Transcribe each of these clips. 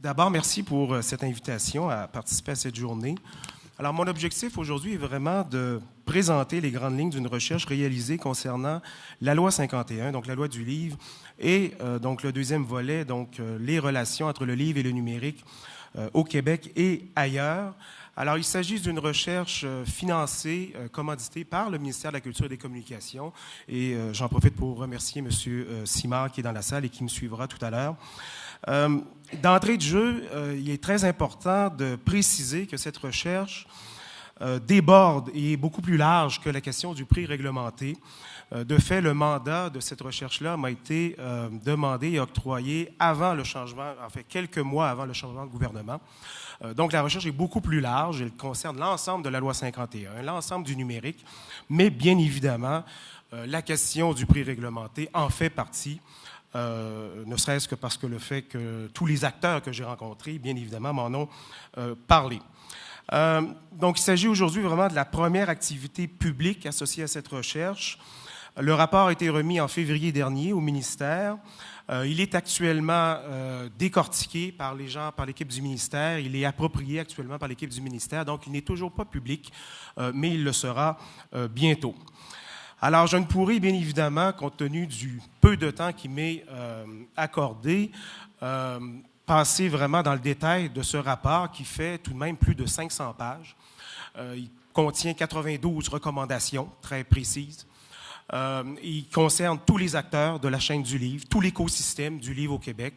D'abord, merci pour cette invitation à participer à cette journée. Alors, mon objectif aujourd'hui est vraiment de présenter les grandes lignes d'une recherche réalisée concernant la loi 51, donc la loi du livre, et donc le deuxième volet, donc les relations entre le livre et le numérique au Québec et ailleurs. Alors, il s'agit d'une recherche financée, commanditée par le ministère de la Culture et des Communications, et j'en profite pour remercier M. Simard qui est dans la salle et qui me suivra tout à l'heure. D'entrée de jeu, il est très important de préciser que cette recherche déborde et est beaucoup plus large que la question du prix réglementé. De fait, le mandat de cette recherche-là m'a été demandé et octroyé avant le changement, en fait, quelques mois avant le changement de gouvernement. Donc, la recherche est beaucoup plus large. Elle concerne l'ensemble de la loi 51, l'ensemble du numérique, mais bien évidemment, la question du prix réglementé en fait partie. Ne serait-ce que parce que le fait que tous les acteurs que j'ai rencontrés, bien évidemment, m'en ont parlé. Donc, il s'agit aujourd'hui vraiment de la première activité publique associée à cette recherche. Le rapport a été remis en février dernier au ministère. Il est actuellement décortiqué par les gens, par l'équipe du ministère. Il est approprié actuellement par l'équipe du ministère. Donc, il n'est toujours pas public, mais il le sera bientôt. Alors, je ne pourrai bien évidemment, compte tenu du peu de temps qui m'est accordé, passer vraiment dans le détail de ce rapport qui fait tout de même plus de 500 pages. Il contient 92 recommandations très précises. Il concerne tous les acteurs de la chaîne du livre, tout l'écosystème du livre au Québec.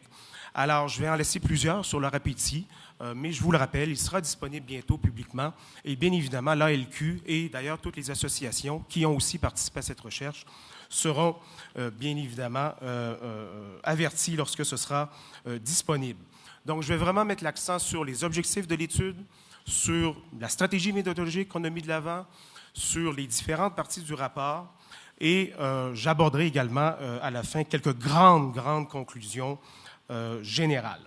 Alors, je vais en laisser plusieurs sur leur appétit, mais je vous le rappelle, il sera disponible bientôt publiquement. Et bien évidemment, l'ALQ et d'ailleurs toutes les associations qui ont aussi participé à cette recherche seront bien évidemment avertis lorsque ce sera disponible. Donc, je vais vraiment mettre l'accent sur les objectifs de l'étude, sur la stratégie méthodologique qu'on a mis de l'avant, sur les différentes parties du rapport et j'aborderai également à la fin quelques grandes conclusions générales.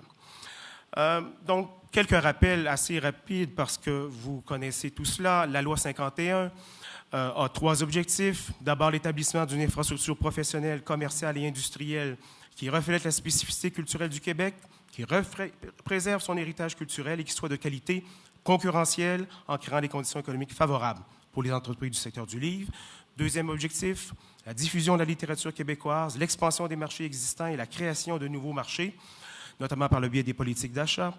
Donc, quelques rappels assez rapides parce que vous connaissez tout cela. La loi 51 a 3 objectifs. D'abord, l'établissement d'une infrastructure professionnelle, commerciale et industrielle qui reflète la spécificité culturelle du Québec, qui préserve son héritage culturel et qui soit de qualité concurrentielle en créant des conditions économiques favorables pour les entreprises du secteur du livre. Deuxième objectif, la diffusion de la littérature québécoise, l'expansion des marchés existants et la création de nouveaux marchés, notamment par le biais des politiques d'achat.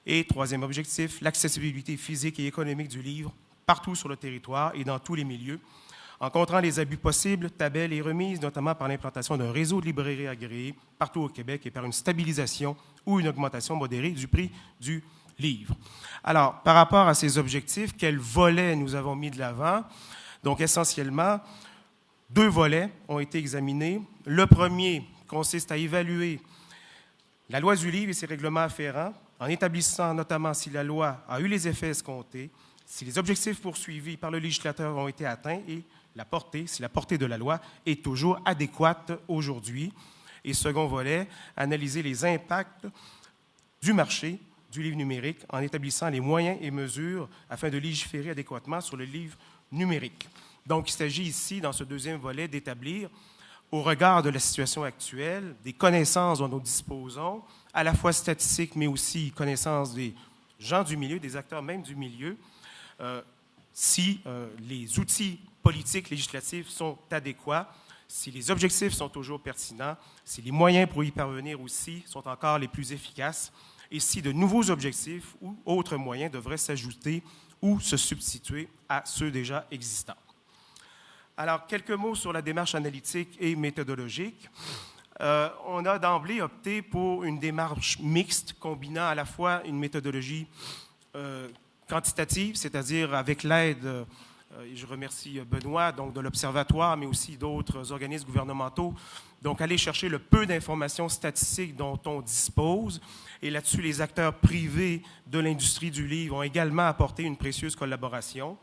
Et troisième objectif, l'accessibilité physique et économique du livre partout sur le territoire et dans tous les milieux, en contrant les abus possibles, tabelles et remises, notamment par l'implantation d'un réseau de librairies agréées partout au Québec et par une stabilisation ou une augmentation modérée du prix du livre. Alors, par rapport à ces objectifs, quels volets nous avons mis de l'avant? Donc, essentiellement, 2 volets ont été examinés. Le premier consiste à évaluer la loi du livre et ses règlements afférents, en établissant notamment si la loi a eu les effets escomptés, si les objectifs poursuivis par le législateur ont été atteints et si la portée de la loi est toujours adéquate aujourd'hui. Et second volet, analyser les impacts du marché du livre numérique en établissant les moyens et mesures afin de légiférer adéquatement sur le livre numérique. Donc, il s'agit ici, dans ce deuxième volet, d'établir, au regard de la situation actuelle, des connaissances dont nous disposons, à la fois statistiques, mais aussi connaissances des gens du milieu, des acteurs même du milieu, si les outils politiques, législatifs sont adéquats, si les objectifs sont toujours pertinents, si les moyens pour y parvenir aussi sont encore les plus efficaces, et si de nouveaux objectifs ou autres moyens devraient s'ajouter ou se substituer à ceux déjà existants. Alors, quelques mots sur la démarche analytique et méthodologique. On a d'emblée opté pour une démarche mixte combinant à la fois une méthodologie quantitative, c'est-à-dire avec l'aide, et je remercie Benoît, donc de l'Observatoire, mais aussi d'autres organismes gouvernementaux, donc aller chercher le peu d'informations statistiques dont on dispose. Et là-dessus, les acteurs privés de l'industrie du livre ont également apporté une précieuse collaboration.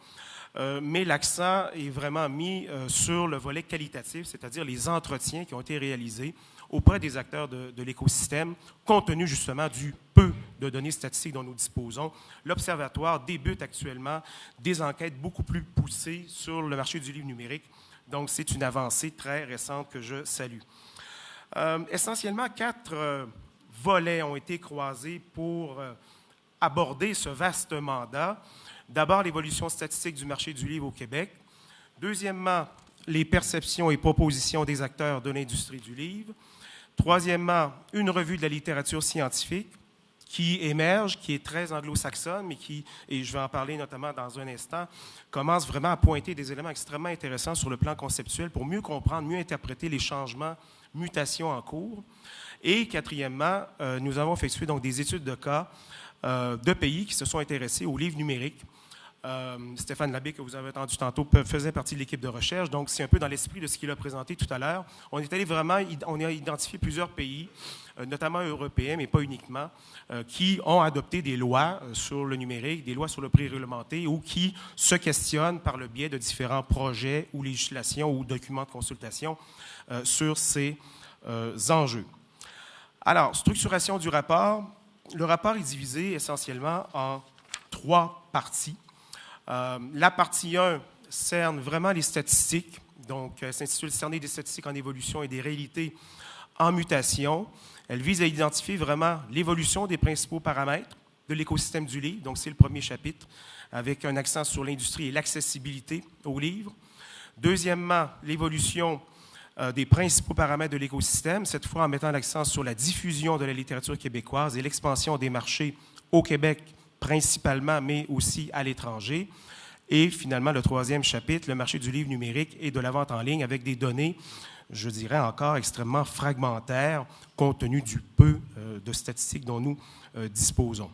Mais l'accent est vraiment mis sur le volet qualitatif, c'est-à-dire les entretiens qui ont été réalisés auprès des acteurs de l'écosystème, compte tenu justement du peu de données statistiques dont nous disposons. L'Observatoire débute actuellement des enquêtes beaucoup plus poussées sur le marché du livre numérique. Donc, c'est une avancée très récente que je salue. Essentiellement, 4 volets ont été croisés pour aborder ce vaste mandat. D'abord, l'évolution statistique du marché du livre au Québec. Deuxièmement, les perceptions et propositions des acteurs de l'industrie du livre. Troisièmement, une revue de la littérature scientifique qui émerge, qui est très anglo-saxonne, mais qui, et je vais en parler notamment dans un instant, commence vraiment à pointer des éléments extrêmement intéressants sur le plan conceptuel pour mieux comprendre, mieux interpréter les changements, mutations en cours. Et quatrièmement, nous avons effectué donc des études de cas de pays qui se sont intéressés aux livres numériques. Stéphane Labbé, que vous avez entendu tantôt, faisait partie de l'équipe de recherche. Donc, c'est un peu dans l'esprit de ce qu'il a présenté tout à l'heure. On est allé vraiment, on a identifié plusieurs pays, notamment européens, mais pas uniquement, qui ont adopté des lois sur le numérique, des lois sur le prix réglementé ou qui se questionnent par le biais de différents projets ou législations ou documents de consultation sur ces enjeux. Alors, structuration du rapport. Le rapport est divisé essentiellement en 3 parties. La partie 1 cerne vraiment les statistiques, donc s'intitule « Cerner des statistiques en évolution et des réalités en mutation ». Elle vise à identifier vraiment l'évolution des principaux paramètres de l'écosystème du livre, donc c'est le premier chapitre, avec un accent sur l'industrie et l'accessibilité aux livres. Deuxièmement, l'évolution des principaux paramètres de l'écosystème, cette fois en mettant l'accent sur la diffusion de la littérature québécoise et l'expansion des marchés au Québec principalement, mais aussi à l'étranger. Et finalement, le troisième chapitre, le marché du livre numérique et de la vente en ligne avec des données, je dirais encore extrêmement fragmentaires, compte tenu du peu de statistiques dont nous disposons.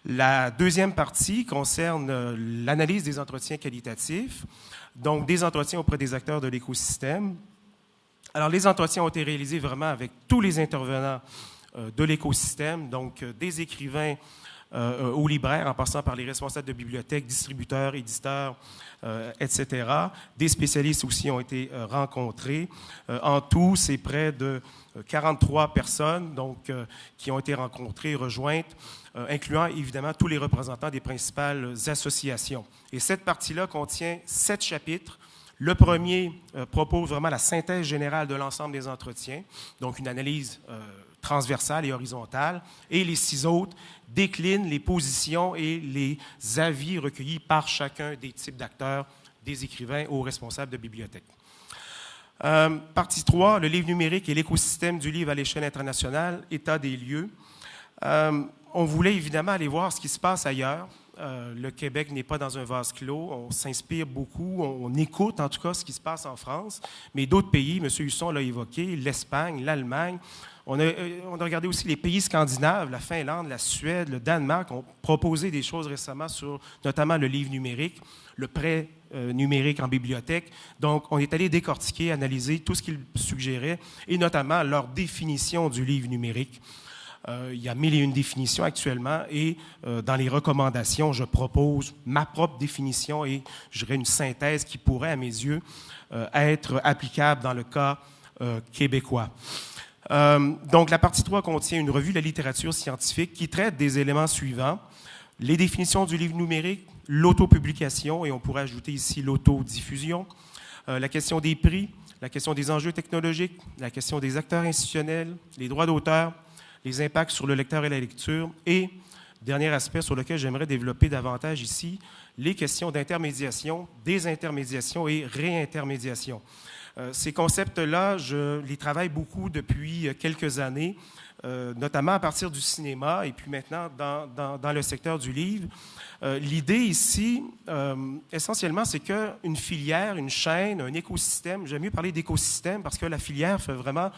La deuxième partie concerne l'analyse des entretiens qualitatifs, donc des entretiens auprès des acteurs de l'écosystème. Alors, les entretiens ont été réalisés vraiment avec tous les intervenants de l'écosystème, donc des écrivains aux libraires, en passant par les responsables de bibliothèques, distributeurs, éditeurs, etc. Des spécialistes aussi ont été rencontrés. En tout, c'est près de 43 personnes donc, qui ont été rencontrées, rejointes, incluant évidemment tous les représentants des principales associations. Et cette partie-là contient 7 chapitres. Le premier propose vraiment la synthèse générale de l'ensemble des entretiens, donc une analyse transversale et horizontale, et les 6 autres déclinent les positions et les avis recueillis par chacun des types d'acteurs, des écrivains aux responsables de bibliothèques. Partie 3, le livre numérique et l'écosystème du livre à l'échelle internationale, état des lieux. On voulait évidemment aller voir ce qui se passe ailleurs. Le Québec n'est pas dans un vase clos. On s'inspire beaucoup, on écoute en tout cas ce qui se passe en France. Mais d'autres pays, M. Husson l'a évoqué, l'Espagne, l'Allemagne. On a regardé aussi les pays scandinaves, la Finlande, la Suède, le Danemark ont proposé des choses récemment sur notamment le livre numérique, le prêt numérique en bibliothèque. Donc, on est allé décortiquer, analyser tout ce qu'ils suggéraient et notamment leur définition du livre numérique. Il y a 1001 définitions actuellement et dans les recommandations, je propose ma propre définition et je dirais une synthèse qui pourrait, à mes yeux, être applicable dans le cas québécois. Donc, la partie 3 contient une revue de la littérature scientifique qui traite des éléments suivants. Les définitions du livre numérique, l'autopublication, et on pourrait ajouter ici l'autodiffusion, la question des prix, la question des enjeux technologiques, la question des acteurs institutionnels, les droits d'auteur, les impacts sur le lecteur et la lecture, et, dernier aspect sur lequel j'aimerais développer davantage ici, les questions d'intermédiation, désintermédiation et réintermédiation. Ces concepts-là, je les travaille beaucoup depuis quelques années, notamment à partir du cinéma et puis maintenant dans le secteur du livre. L'idée ici, essentiellement, c'est qu'une filière, une chaîne, un écosystème, j'aime mieux parler d'écosystème parce que la filière fait vraiment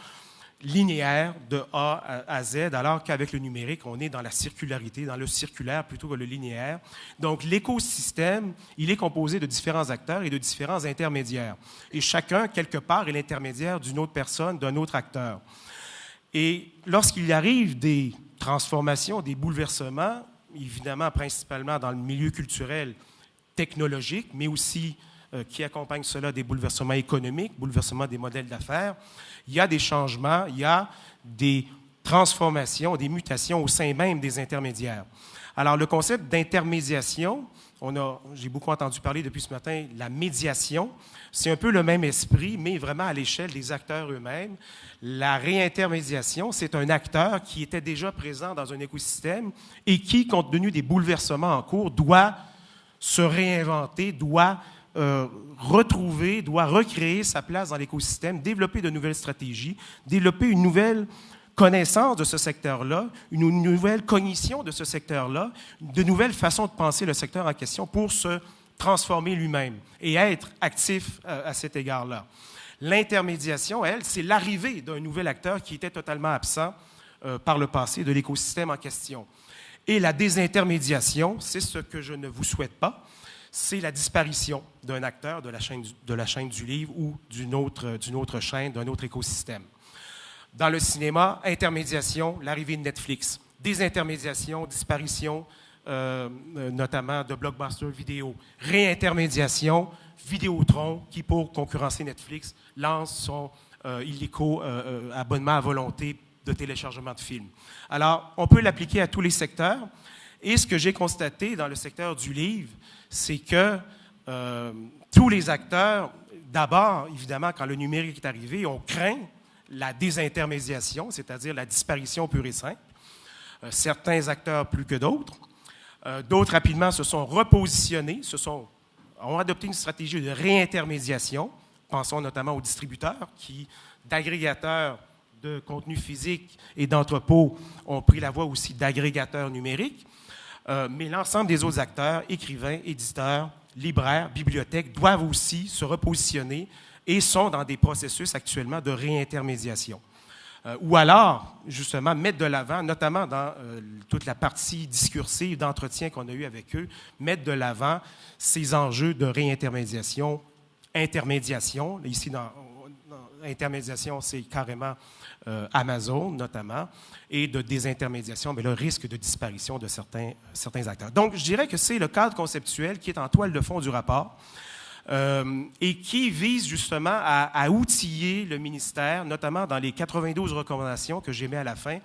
linéaire de A à Z, alors qu'avec le numérique, on est dans la circularité, dans le circulaire plutôt que le linéaire. Donc, l'écosystème, il est composé de différents acteurs et de différents intermédiaires. Et chacun, quelque part, est l'intermédiaire d'une autre personne, d'un autre acteur. Et lorsqu'il arrive des transformations, des bouleversements, évidemment, principalement dans le milieu culturel, technologique, mais aussi qui accompagnent cela des bouleversements économiques, bouleversements des modèles d'affaires, il y a des changements, il y a des transformations, des mutations au sein même des intermédiaires. Alors, le concept d'intermédiation, j'ai beaucoup entendu parler depuis ce matin, la médiation, c'est un peu le même esprit, mais vraiment à l'échelle des acteurs eux-mêmes. La réintermédiation, c'est un acteur qui était déjà présent dans un écosystème et qui, compte tenu des bouleversements en cours, doit se réinventer, doit retrouver, doit recréer sa place dans l'écosystème, développer de nouvelles stratégies, développer une nouvelle connaissance de ce secteur-là, une nouvelle cognition de ce secteur-là, de nouvelles façons de penser le secteur en question pour se transformer lui-même et être actif à cet égard-là. L'intermédiation, elle, c'est l'arrivée d'un nouvel acteur qui était totalement absent par le passé de l'écosystème en question. Et la désintermédiation, c'est ce que je ne vous souhaite pas, c'est la disparition d'un acteur de la chaîne du livre ou d'une autre chaîne, d'un autre écosystème. Dans le cinéma, intermédiation, l'arrivée de Netflix. Désintermédiation, disparition, notamment de blockbusters vidéo. Réintermédiation, Vidéotron, qui, pour concurrencer Netflix, lance son illico abonnement à volonté de téléchargement de films. Alors, on peut l'appliquer à tous les secteurs. Et ce que j'ai constaté dans le secteur du livre, c'est que tous les acteurs, d'abord, évidemment, quand le numérique est arrivé, on craint la désintermédiation, c'est-à-dire la disparition pure et simple. Certains acteurs plus que d'autres. D'autres, rapidement, se sont repositionnés, ont adopté une stratégie de réintermédiation. Pensons notamment aux distributeurs d'agrégateurs de contenu physique et d'entrepôts, ont pris la voie aussi d'agrégateurs numériques. Mais l'ensemble des autres acteurs, écrivains, éditeurs, libraires, bibliothèques, doivent aussi se repositionner et sont dans des processus actuellement de réintermédiation. Ou alors, justement, mettre de l'avant, notamment dans toute la partie discursive d'entretien qu'on a eu avec eux, mettre de l'avant ces enjeux de réintermédiation, intermédiation. Ici, dans intermédiation, c'est carrément Amazon, notamment, et de désintermédiation, mais le risque de disparition de certains acteurs. Donc, je dirais que c'est le cadre conceptuel qui est en toile de fond du rapport. Et qui vise justement à outiller le ministère, notamment dans les 92 recommandations que j'ai mis à la fin,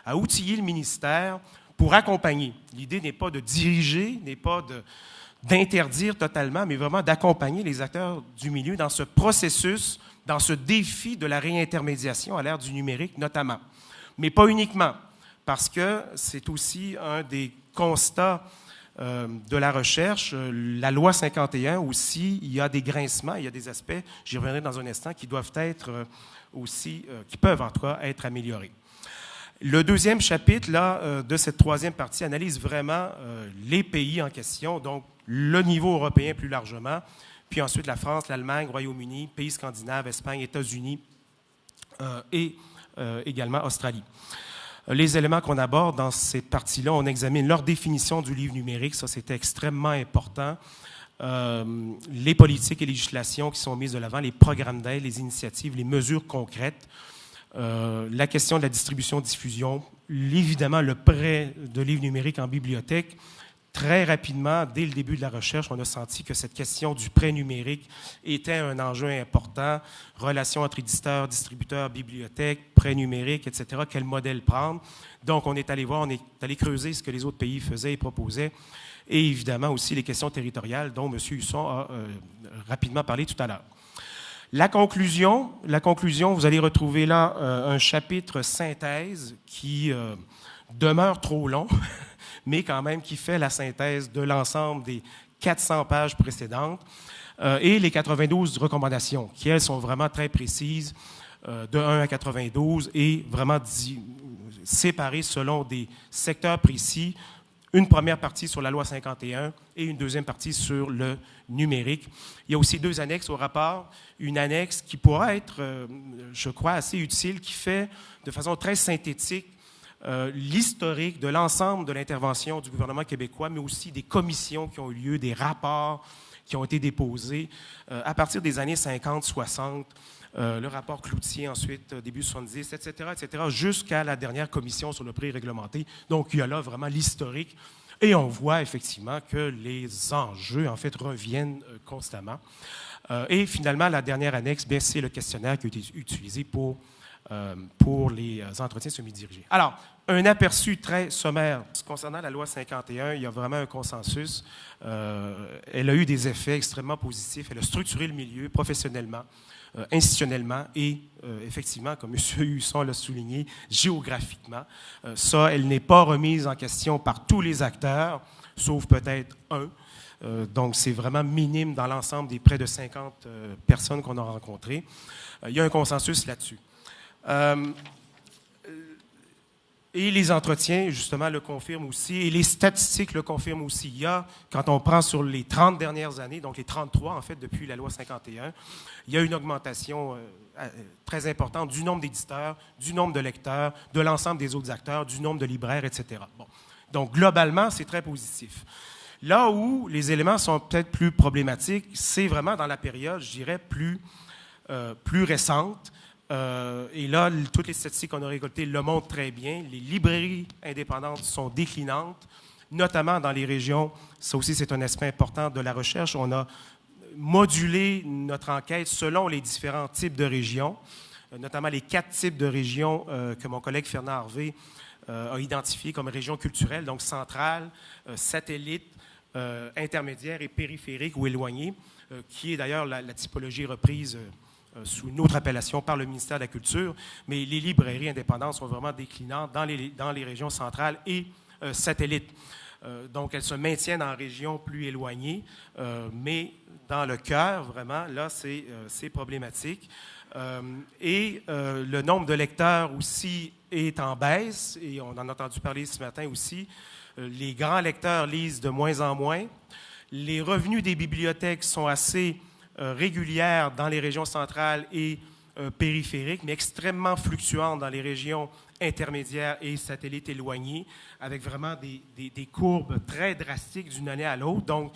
à outiller le ministère pour accompagner. L'idée n'est pas de diriger, n'est pas d'interdire totalement, mais vraiment d'accompagner les acteurs du milieu dans ce processus, dans ce défi de la réintermédiation à l'ère du numérique notamment. Mais pas uniquement, parce que c'est aussi un des constats de la recherche. La loi 51 aussi, il y a des grincements, il y a des aspects, j'y reviendrai dans un instant, qui doivent être aussi, qui peuvent en tout cas être améliorés. Le deuxième chapitre là, de cette troisième partie analyse vraiment les pays en question, donc le niveau européen plus largement, puis ensuite la France, l'Allemagne, Royaume-Uni, pays scandinaves, Espagne, États-Unis et également Australie. Les éléments qu'on aborde dans cette partie-là, on examine leur définition du livre numérique, ça c'était extrêmement important, les politiques et législations qui sont mises de l'avant, les programmes d'aide, les initiatives, les mesures concrètes, la question de la distribution-diffusion, évidemment le prêt de livres numériques en bibliothèque. Très rapidement, dès le début de la recherche, on a senti que cette question du prêt numérique était un enjeu important. Relations entre éditeurs, distributeurs, bibliothèques, prêt numérique, etc. Quel modèle prendre? Donc, on est allé voir, on est allé creuser ce que les autres pays faisaient et proposaient. Et évidemment aussi les questions territoriales dont M. Husson a rapidement parlé tout à l'heure. La conclusion, vous allez retrouver là un chapitre synthèse qui demeure trop long, mais quand même qui fait la synthèse de l'ensemble des 400 pages précédentes et les 92 recommandations, qui, elles, sont vraiment très précises, de 1 à 92, et vraiment séparées selon des secteurs précis. Une première partie sur la loi 51 et une deuxième partie sur le numérique. Il y a aussi 2 annexes au rapport. Une annexe qui pourra être, je crois, assez utile, qui fait de façon très synthétique l'historique de l'ensemble de l'intervention du gouvernement québécois, mais aussi des commissions qui ont eu lieu, des rapports qui ont été déposés à partir des années 50-60, le rapport Cloutier ensuite, début 70, etc., jusqu'à la dernière commission sur le prix réglementé. Donc, il y a là vraiment l'historique. Et on voit effectivement que les enjeux, en fait, reviennent constamment. Et finalement, la dernière annexe, c'est le questionnaire qui a été utilisé pour pour les entretiens semi-dirigés. Alors, un aperçu très sommaire concernant la loi 51, il y a vraiment un consensus. Elle a eu des effets extrêmement positifs. Elle a structuré le milieu professionnellement, institutionnellement et, effectivement, comme M. Husson l'a souligné, géographiquement. Ça, elle n'est pas remise en question par tous les acteurs, sauf peut-être un. Donc, c'est vraiment minime dans l'ensemble des près de 50 personnes qu'on a rencontrées. Il y a un consensus là-dessus. Et les entretiens, justement, le confirment aussi, et les statistiques le confirment aussi. Il y a, quand on prend sur les 30 dernières années, donc les 33, en fait, depuis la loi 51, il y a une augmentation très importante du nombre d'éditeurs, du nombre de lecteurs, de l'ensemble des autres acteurs, du nombre de libraires, etc. Bon. Donc, globalement, c'est très positif. Là où les éléments sont peut-être plus problématiques, c'est vraiment dans la période, je dirais, plus récente. Et là, toutes les statistiques qu'on a récoltées le montrent très bien. Les librairies indépendantes sont déclinantes, notamment dans les régions. Ça aussi, c'est un aspect important de la recherche. On a modulé notre enquête selon les différents types de régions, notamment les 4 types de régions que mon collègue Fernand Harvey a identifiées comme régions culturelles, donc centrales, satellites, intermédiaires et périphériques ou éloignées, qui est d'ailleurs la typologie reprise sous une autre appellation par le ministère de la Culture, mais les librairies indépendantes sont vraiment déclinantes dans les régions centrales et satellites. Donc, elles se maintiennent en régions plus éloignées, mais dans le cœur, vraiment, là, c'est problématique. Et le nombre de lecteurs aussi est en baisse, et on en a entendu parler ce matin aussi. Les grands lecteurs lisent de moins en moins. Les revenus des bibliothèques sont assez régulières dans les régions centrales et périphériques, mais extrêmement fluctuantes dans les régions intermédiaires et satellites éloignés, avec vraiment des courbes très drastiques d'une année à l'autre. Donc,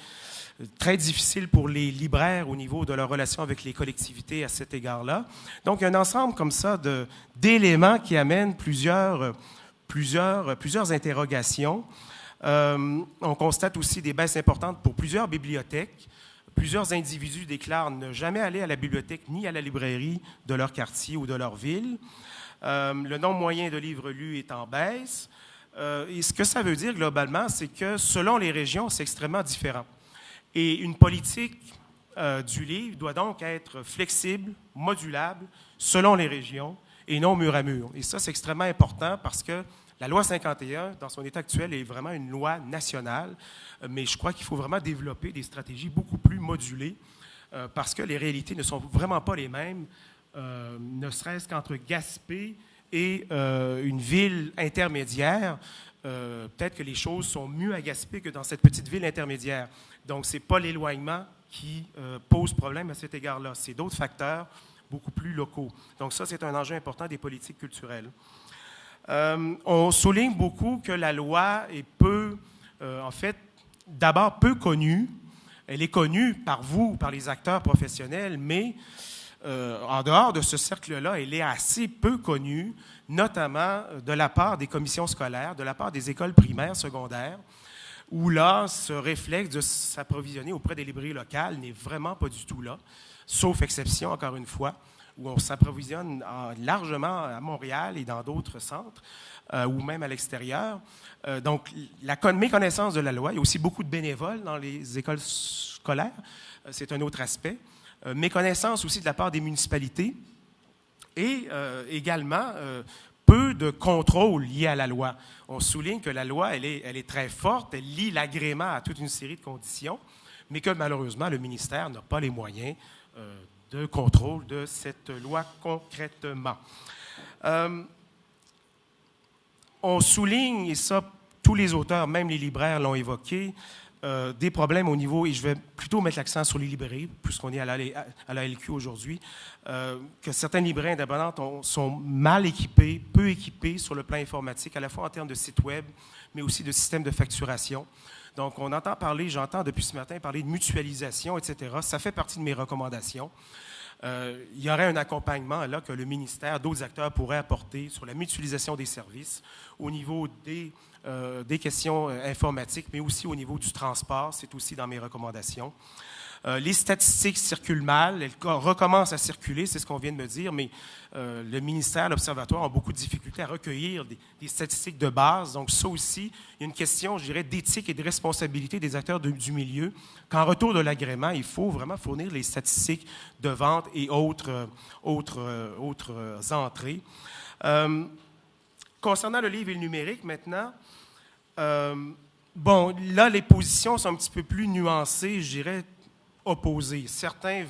très difficile pour les libraires au niveau de leur relation avec les collectivités à cet égard-là. Donc, il y a un ensemble comme ça d'éléments qui amènent plusieurs interrogations. On constate aussi des baisses importantes pour plusieurs bibliothèques. Plusieurs individus déclarent ne jamais aller à la bibliothèque ni à la librairie de leur quartier ou de leur ville. Le nombre moyen de livres lus est en baisse. Et ce que ça veut dire globalement, c'est que selon les régions, c'est extrêmement différent. Et une politique du livre doit donc être flexible, modulable, selon les régions et non mur à mur. Et ça, c'est extrêmement important parce que la loi 51, dans son état actuel, est vraiment une loi nationale, mais je crois qu'il faut vraiment développer des stratégies beaucoup plus modulées parce que les réalités ne sont vraiment pas les mêmes, ne serait-ce qu'entre Gaspé et une ville intermédiaire. Peut-être que les choses sont mieux à Gaspé que dans cette petite ville intermédiaire. Donc, ce n'est pas l'éloignement qui pose problème à cet égard-là. C'est d'autres facteurs beaucoup plus locaux. Donc, ça, c'est un enjeu important des politiques culturelles. On souligne beaucoup que la loi est d'abord peu connue. Elle est connue par vous, par les acteurs professionnels, mais en dehors de ce cercle-là, elle est assez peu connue, notamment de la part des commissions scolaires, de la part des écoles primaires, secondaires, où là, ce réflexe de s'approvisionner auprès des librairies locales n'est vraiment pas du tout là, sauf exception, encore une fois, où on s'approvisionne largement à Montréal et dans d'autres centres, ou même à l'extérieur. Donc, méconnaissance de la loi, il y a aussi beaucoup de bénévoles dans les écoles scolaires, c'est un autre aspect. Méconnaissance aussi de la part des municipalités et également peu de contrôle lié à la loi. On souligne que la loi, elle est très forte, elle lie l'agrément à toute une série de conditions, mais que malheureusement, le ministère n'a pas les moyens de contrôle de cette loi concrètement. On souligne, et ça, tous les auteurs, même les libraires l'ont évoqué, des problèmes au niveau, et je vais plutôt mettre l'accent sur les librairies, puisqu'on est à la LQ aujourd'hui, que certaines librairies indépendantes sont mal équipées, peu équipées sur le plan informatique, à la fois en termes de site web, mais aussi de système de facturation. Donc, on entend parler, j'entends depuis ce matin parler de mutualisation, etc. Ça fait partie de mes recommandations. Il y aurait un accompagnement là que le ministère, d'autres acteurs pourraient apporter sur la mutualisation des services au niveau des questions informatiques, mais aussi au niveau du transport. C'est aussi dans mes recommandations. Les statistiques circulent mal, elles recommencent à circuler, c'est ce qu'on vient de me dire, mais le ministère, l'Observatoire ont beaucoup de difficultés à recueillir des statistiques de base. Donc ça aussi, il y a une question, je dirais, d'éthique et de responsabilité des acteurs du milieu, qu'en retour de l'agrément, il faut vraiment fournir les statistiques de vente et autres entrées. Concernant le livre et le numérique, maintenant, bon, là, les positions sont un petit peu plus nuancées, je dirais, opposées. Certains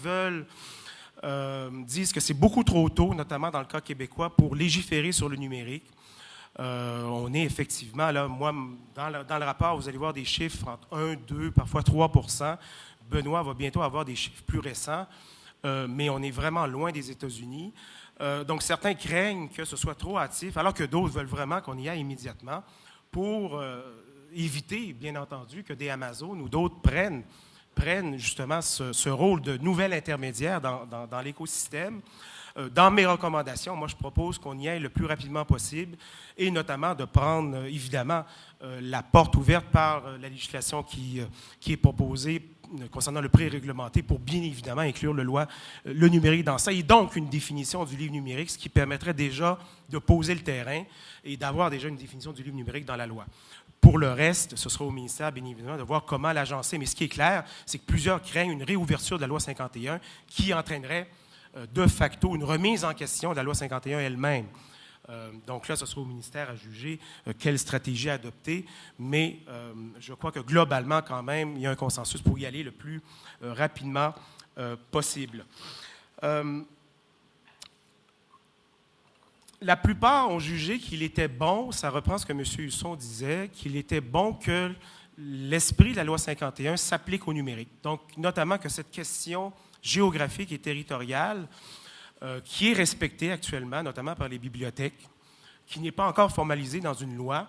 disent que c'est beaucoup trop tôt, notamment dans le cas québécois, pour légiférer sur le numérique. On est effectivement, là, moi, dans le rapport, vous allez voir des chiffres entre 1, 2, parfois 3 %. Benoît va bientôt avoir des chiffres plus récents, mais on est vraiment loin des États-Unis. Donc, certains craignent que ce soit trop hâtif, alors que d'autres veulent vraiment qu'on y aille immédiatement pour éviter, bien entendu, que des Amazon ou d'autres prennent justement ce rôle de nouvel intermédiaire dans l'écosystème. Dans mes recommandations, moi, je propose qu'on y aille le plus rapidement possible et notamment de prendre, évidemment, la porte ouverte par la législation qui est proposée concernant le prix réglementé pour bien évidemment inclure le numérique dans ça et donc une définition du livre numérique, ce qui permettrait déjà de poser le terrain et d'avoir déjà une définition du livre numérique dans la loi. Pour le reste, ce sera au ministère, bien évidemment, de voir comment l'agencer. Mais ce qui est clair, c'est que plusieurs craignent une réouverture de la loi 51 qui entraînerait de facto une remise en question de la loi 51 elle-même. Donc là, ce sera au ministère à juger quelle stratégie adopter, mais je crois que globalement, quand même, il y a un consensus pour y aller le plus rapidement possible. La plupart ont jugé qu'il était bon, ça reprend ce que M. Husson disait, qu'il était bon que l'esprit de la loi 51 s'applique au numérique. Donc, notamment que cette question géographique et territoriale, qui est respectée actuellement, notamment par les bibliothèques, qui n'est pas encore formalisée dans une loi,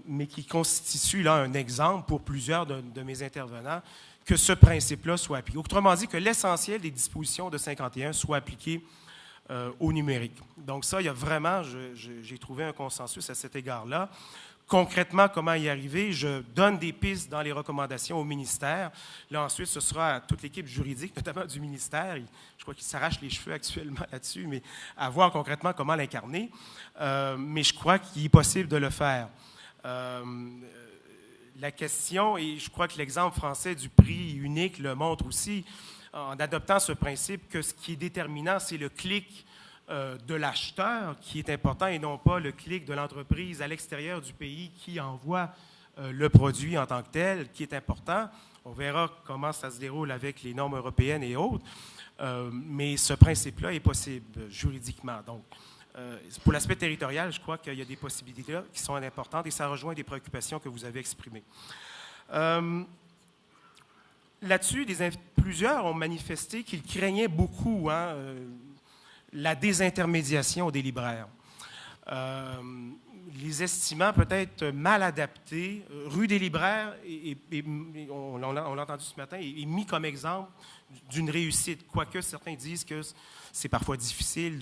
mais qui constitue là un exemple pour plusieurs de mes intervenants, que ce principe-là soit appliqué. Autrement dit, que l'essentiel des dispositions de 51 soit appliqué au numérique. Donc ça, il y a vraiment, j'ai trouvé un consensus à cet égard-là. Concrètement, comment y arriver? Je donne des pistes dans les recommandations au ministère. Là, ensuite, ce sera à toute l'équipe juridique, notamment du ministère. Je crois qu'ils s'arrachent les cheveux actuellement là-dessus, mais à voir concrètement comment l'incarner. Mais je crois qu'il est possible de le faire. La question, et je crois que l'exemple français du prix unique le montre aussi, en adoptant ce principe que ce qui est déterminant, c'est le clic de l'acheteur qui est important et non pas le clic de l'entreprise à l'extérieur du pays qui envoie le produit en tant que tel, qui est important. On verra comment ça se déroule avec les normes européennes et autres, mais ce principe-là est possible juridiquement. Donc, pour l'aspect territorial, je crois qu'il y a des possibilités là qui sont importantes et ça rejoint des préoccupations que vous avez exprimées. Là-dessus, plusieurs ont manifesté qu'ils craignaient beaucoup la désintermédiation des libraires. Les estimant peut-être mal adaptés, Rue des libraires, on l'a entendu ce matin, est mis comme exemple d'une réussite, quoique certains disent que c'est parfois difficile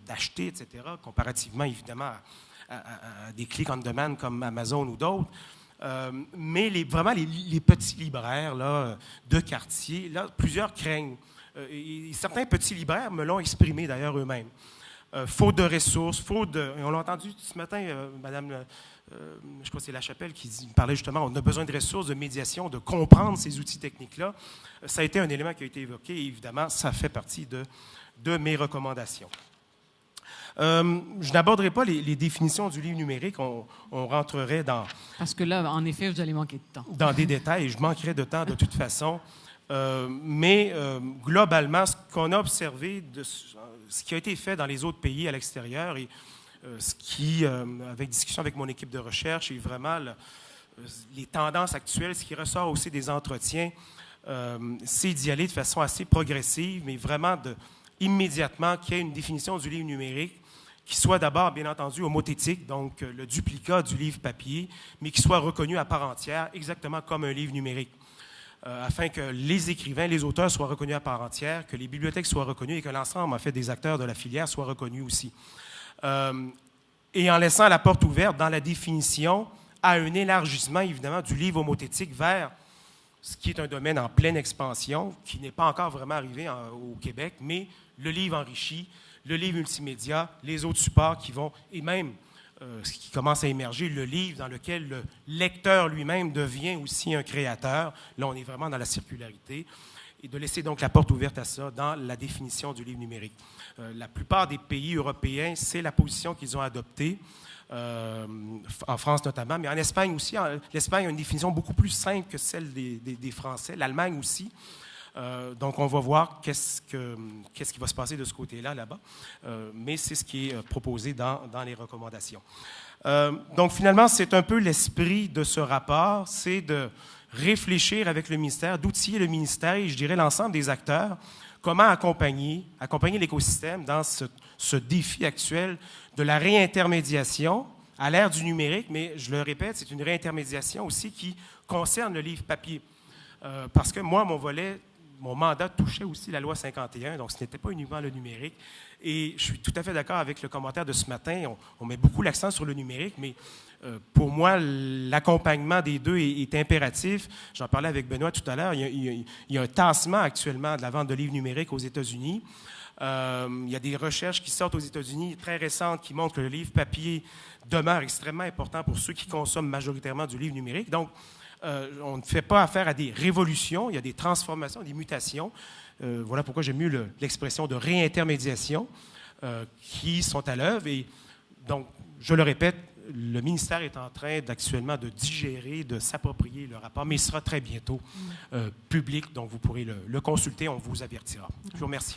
d'acheter, etc., comparativement évidemment à des clics on demand comme Amazon ou d'autres. Mais vraiment, les petits libraires là, de quartier, là, plusieurs craignent. Et certains petits libraires me l'ont exprimé d'ailleurs eux-mêmes. Faute de ressources, on l'a entendu ce matin, Madame, je crois que c'est Lachapelle qui parlait justement, on a besoin de ressources, de médiation, de comprendre ces outils techniques-là. Ça a été un élément qui a été évoqué et évidemment, ça fait partie de mes recommandations. Je n'aborderai pas les définitions du livre numérique. On rentrerait dans... Parce que là, en effet, vous allez manquer de temps. Dans des détails, et je manquerai de temps de toute façon. Mais globalement, ce qu'on a observé, ce qui a été fait dans les autres pays à l'extérieur, et ce qui, avec discussion avec mon équipe de recherche, et vraiment les tendances actuelles, ce qui ressort aussi des entretiens, c'est d'y aller de façon assez progressive, mais vraiment immédiatement qu'il y ait une définition du livre numérique qui soit d'abord, bien entendu, homothétique, donc le duplicat du livre papier, mais qui soit reconnu à part entière, exactement comme un livre numérique, afin que les écrivains, les auteurs soient reconnus à part entière, que les bibliothèques soient reconnues et que l'ensemble, en fait, des acteurs de la filière soient reconnus aussi. Et en laissant la porte ouverte dans la définition à un élargissement, évidemment, du livre homothétique vers ce qui est un domaine en pleine expansion, qui n'est pas encore vraiment arrivé au Québec, mais le livre enrichi, le livre multimédia, les autres supports qui vont, et même ce qui commence à émerger, le livre dans lequel le lecteur lui-même devient aussi un créateur. Là, on est vraiment dans la circularité. Et de laisser donc la porte ouverte à ça dans la définition du livre numérique. La plupart des pays européens, c'est la position qu'ils ont adoptée, en France notamment, mais en Espagne aussi. L'Espagne a une définition beaucoup plus simple que celle des Français, l'Allemagne aussi. Donc, on va voir qu'est-ce qui va se passer de ce côté-là, là-bas. Mais c'est ce qui est proposé dans les recommandations. Donc, finalement, c'est un peu l'esprit de ce rapport, c'est de réfléchir avec le ministère, d'outiller le ministère et, je dirais, l'ensemble des acteurs, comment accompagner l'écosystème dans ce défi actuel de la réintermédiation à l'ère du numérique, mais je le répète, c'est une réintermédiation aussi qui concerne le livre papier. Parce que moi, mon mandat touchait aussi la loi 51, donc ce n'était pas uniquement le numérique. Et je suis tout à fait d'accord avec le commentaire de ce matin. On met beaucoup l'accent sur le numérique, mais pour moi, l'accompagnement des deux est impératif. J'en parlais avec Benoît tout à l'heure. Il y a un tassement actuellement de la vente de livres numériques aux États-Unis. Il y a des recherches qui sortent aux États-Unis très récentes qui montrent que le livre papier demeure extrêmement important pour ceux qui consomment majoritairement du livre numérique. Donc, on ne fait pas affaire à des révolutions, il y a des transformations, des mutations. Voilà pourquoi j'aime mieux l'expression de réintermédiation qui sont à l'œuvre. Et donc, je le répète, le ministère est en train actuellement de digérer, de s'approprier le rapport, mais il sera très bientôt public, donc vous pourrez le consulter, on vous avertira. Je vous remercie.